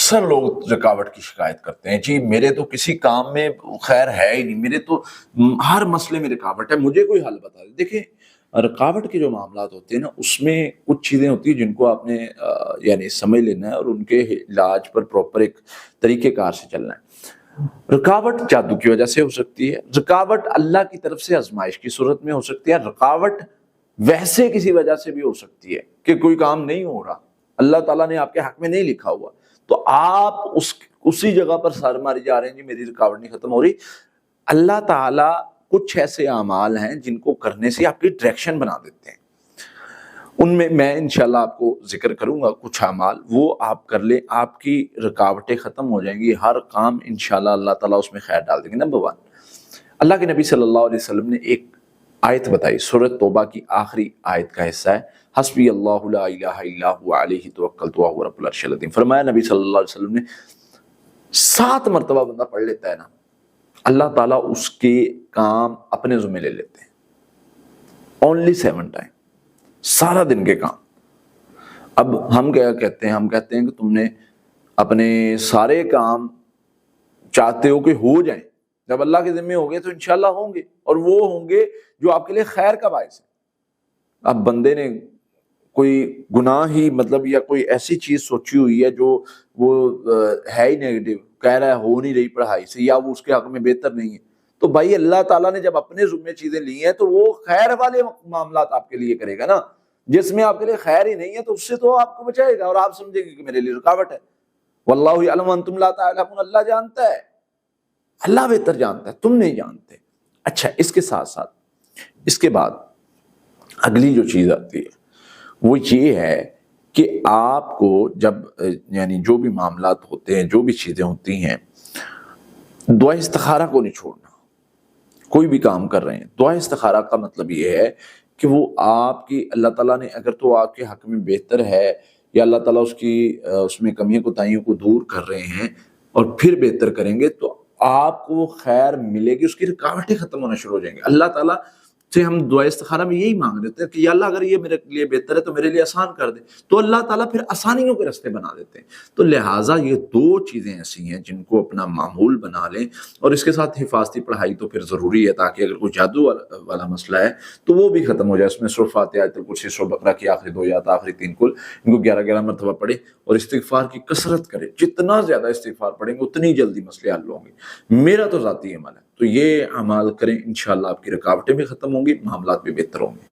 اکثر لوگ رکاوٹ کی شکایت کرتے ہیں، جی میرے تو کسی کام میں خیر ہے ہی نہیں، میرے تو ہر مسئلے میں رکاوٹ ہے، مجھے کوئی حل بتا دیں۔ دیکھیں رکاوٹ کے جو معاملات ہوتے ہیں نا، اس میں کچھ چیزیں ہوتی ہیں جن کو آپ نے یعنی سمجھ لینا ہے اور ان کے علاج پر پراپر ایک طریقہ کار سے چلنا ہے۔ رکاوٹ جادو کی وجہ سے ہو سکتی ہے، رکاوٹ اللہ کی طرف سے آزمائش کی صورت میں ہو سکتی ہے، رکاوٹ ویسے کسی وجہ سے بھی ہو سکتی ہے کہ کوئی کام نہیں ہو رہا، اللہ تعالیٰ نے آپ کے حق میں نہیں لکھا ہوا، تو آپ اسی جگہ پر سر ماری جا رہے ہیں، جی میری رکاوٹ نہیں ختم ہو رہی۔ اللہ تعالیٰ کچھ ایسے اعمال ہیں جن کو کرنے سے آپ کی ڈائریکشن بنا دیتے ہیں، ان میں انشاءاللہ آپ کو ذکر کروں گا کچھ اعمال، وہ آپ کر لیں، آپ کی رکاوٹیں ختم ہو جائیں گی، ہر کام انشاءاللہ اللہ تعالیٰ اس میں خیر ڈال دیں گے۔ نمبر 1، اللہ کے نبی صلی اللہ علیہ وسلم نے ایک آیت بتائی، سورۃ توبہ کی آخری آیت کا حصہ ہے، حسبی اللہ لا الہ الا هو علیہ توکلت وہو رب العرش العظیم۔ فرمایا نبی صلی اللہ علیہ وسلم نے 7 مرتبہ بندہ پڑھ لیتا ہے نا، اللہ تعالیٰ اس کے کام اپنے ذمہ لے لیتے ہیں، اونلی 7 ٹائم، سارا دن کے کام۔ اب ہم کیا کہتے ہیں، ہم کہتے ہیں کہ تم نے اپنے سارے کام چاہتے ہو کہ ہو جائیں، جب اللہ کے ذمہ ہو گئے تو انشاءاللہ ہوں گے، اور وہ ہوں گے جو آپ کے لیے خیر کا باعث ہے۔ اب بندے نے کوئی گناہ ہی مطلب یا کوئی ایسی چیز سوچی ہوئی ہے جو وہ ہے ہی نیگیٹو، کہہ رہا ہے ہو نہیں رہی پڑھائی سے، یا وہ اس کے حق میں بہتر نہیں ہے، تو بھائی اللہ تعالیٰ نے جب اپنے ذمہ چیزیں لی ہیں تو وہ خیر والے معاملات آپ کے لیے کرے گا نا، جس میں آپ کے لیے خیر ہی نہیں ہے تو اس سے تو آپ کو بچائے گا، اور آپ سمجھیں گے کہ میرے لیے رکاوٹ ہے۔ واللہ یعلم وانتم لا تعلمون، اللہ جانتا ہے، اللہ بہتر جانتا ہے، تم نہیں جانتے۔ اچھا، اس کے ساتھ ساتھ اس کے بعد اگلی جو چیز آتی ہے وہ یہ ہے کہ آپ کو جب یعنی جو بھی معاملات ہوتے ہیں، جو بھی چیزیں ہوتی ہیں، دعا استخارہ کو نہیں چھوڑنا۔ کوئی بھی کام کر رہے ہیں، دعا استخارہ کا مطلب یہ ہے کہ وہ آپ کی اللہ تعالیٰ نے اگر تو آپ کے حق میں بہتر ہے، یا اللہ تعالیٰ اس میں کمیوں کوتاہیوں کو دور کر رہے ہیں اور پھر بہتر کریں گے تو آپ کو خیر ملے گی، اس کی رکاوٹیں ختم ہونا شروع ہو جائیں گی۔ اللہ تعالیٰ سے ہم دعا استخارہ میں یہی مانگ رہتے ہیں کہ یا اللہ اگر یہ میرے لیے بہتر ہے تو میرے لیے آسان کر دے، تو اللہ تعالیٰ پھر آسانیوں کے راستے بنا دیتے ہیں۔ تو لہٰذا یہ 2 چیزیں ایسی ہیں جن کو اپنا معمول بنا لیں، اور اس کے ساتھ حفاظتی پڑھائی تو پھر ضروری ہے، تاکہ اگر کوئی جادو والا مسئلہ ہے تو وہ بھی ختم ہو جائے۔ اس میں سورۃ فاتحہ، آیت الکرسی، سورۃ بقرہ کی آخری 2 آیات، آخری 3 کل، ان کو 11 مرتبہ پڑھے اور استغفار کی کثرت کرے۔ جتنا زیادہ استغفار پڑھیں گے اتنی جلدی مسئلے حل ہوں گے، میرا تو ذاتی عمل ہے۔ تو یہ اعمال کریں، انشاءاللہ آپ کی رکاوٹیں بھی ختم ہوں گی، معاملات بھی بہتر ہوں گے۔